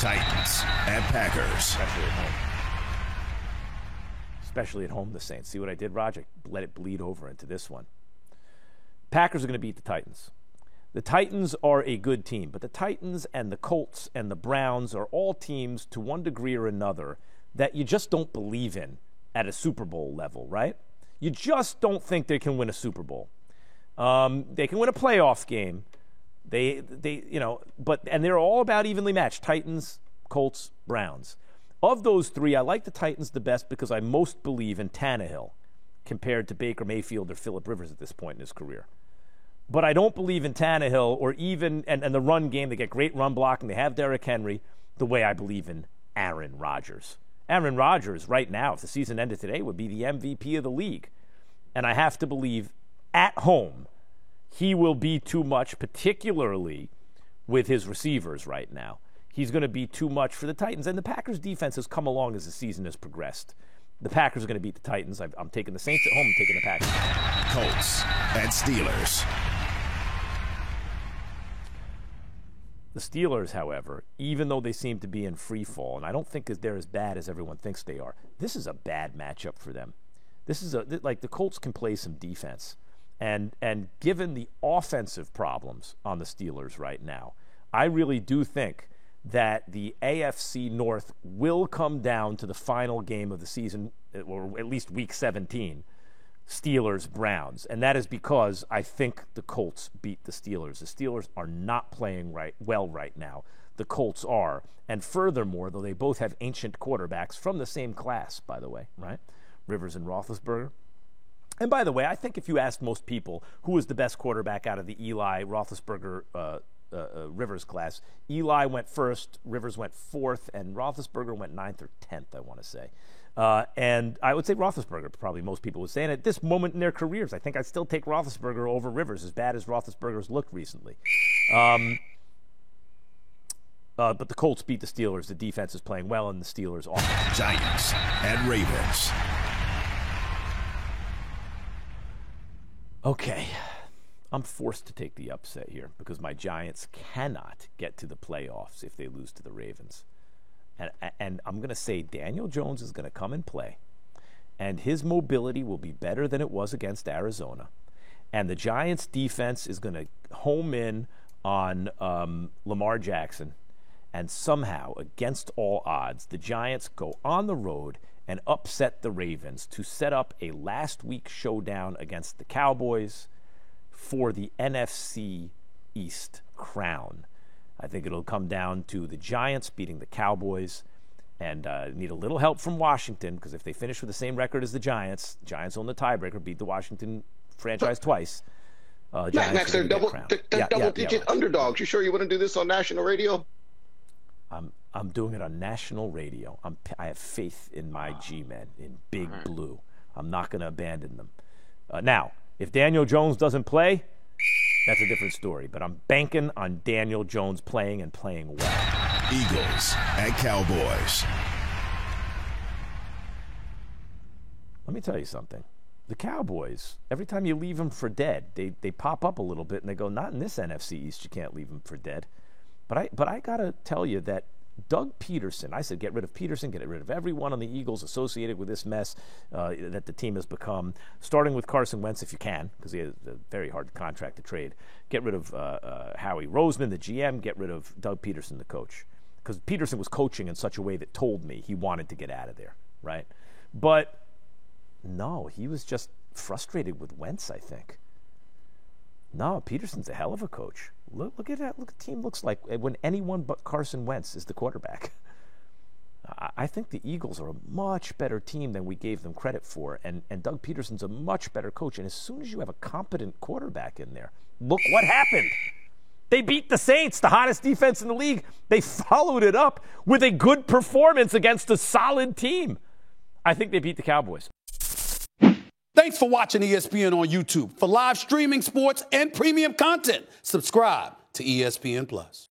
Titans at Packers. Especially at home, the Saints. See what I did, Roger? Let it bleed over into this one. Packers are going to beat the Titans. The Titans are a good team, but the Titans and the Colts and the Browns are all teams to one degree or another that you just don't believe in at a Super Bowl level, right? You just don't think they can win a Super Bowl. They can win a playoff game. And they're all about evenly matched. Titans, Colts, Browns. Of those three, I like the Titans the best because I most believe in Tannehill compared to Baker Mayfield or Phillip Rivers at this point in his career. But I don't believe in Tannehill or even and the run game. They get great run blocking. They have Derrick Henry the way I believe in Aaron Rodgers. Aaron Rodgers right now, if the season ended today, would be the MVP of the league. And I have to believe at home he will be too much, particularly with his receivers right now. He's going to be too much for the Titans. And the Packers' defense has come along as the season has progressed. The Packers are going to beat the Titans. I'm taking the Saints at home. I'm taking the Packers. Colts at Steelers. The Steelers, however, even though they seem to be in free fall, and I don't think they're as bad as everyone thinks they are, this is a bad matchup for them. This is the Colts can play some defense. And given the offensive problems on the Steelers right now, I really do think that the AFC North will come down to the final game of the season, or at least Week 17, Steelers-Browns. And that is because I think the Colts beat the Steelers. The Steelers are not playing well right now. The Colts are. And furthermore, though they both have ancient quarterbacks from the same class, by the way, right? Rivers and Roethlisberger. And by the way, I think if you asked most people who was the best quarterback out of the Eli, Roethlisberger, Rivers class, Eli went first, Rivers went fourth, and Roethlisberger went ninth or 10th, I want to say. And I would say Roethlisberger, probably most people would say. And at this moment in their careers, I think I'd still take Roethlisberger over Rivers, as bad as Roethlisberger's looked recently. But the Colts beat the Steelers. The defense is playing well, and the Steelers offense. Giants and Ravens. Okay, I'm forced to take the upset here because my Giants cannot get to the playoffs if they lose to the Ravens. And I'm going to say Daniel Jones is going to come and play, and his mobility will be better than it was against Arizona. And the Giants' defense is going to home in on Lamar Jackson, and somehow, against all odds, the Giants go on the road and upset the Ravens to set up a last-week showdown against the Cowboys for the NFC East crown. I think it'll come down to the Giants beating the Cowboys and need a little help from Washington because if they finish with the same record as the Giants own the tiebreaker, beat the Washington franchise twice. Max, they're double-digit underdogs. You sure you want to do this on national radio? I'm doing it on national radio. I have faith in my G-men, in Big Blue. I'm not going to abandon them. Now, if Daniel Jones doesn't play, that's a different story. But I'm banking on Daniel Jones playing and playing well. Eagles and Cowboys. Let me tell you something. The Cowboys, every time you leave them for dead, they pop up a little bit and they go, not in this NFC East, you can't leave them for dead. But I got to tell you that Doug Peterson, I said get rid of Peterson, get rid of everyone on the Eagles associated with this mess that the team has become, starting with Carson Wentz if you can, because he has a very hard contract to trade. Get rid of Howie Roseman, the GM, get rid of Doug Peterson, the coach. Because Peterson was coaching in such a way that told me he wanted to get out of there, right? But no, he was just frustrated with Wentz, I think. No, Peterson's a hell of a coach. Look at that. Look what the team looks like when anyone but Carson Wentz is the quarterback. I think the Eagles are a much better team than we gave them credit for, and Doug Peterson's a much better coach. And as soon as you have a competent quarterback in there, look what happened. They beat the Saints, the hottest defense in the league. They followed it up with a good performance against a solid team. I think they beat the Cowboys. Thanks for watching ESPN on YouTube. For live streaming sports and premium content, subscribe to ESPN+.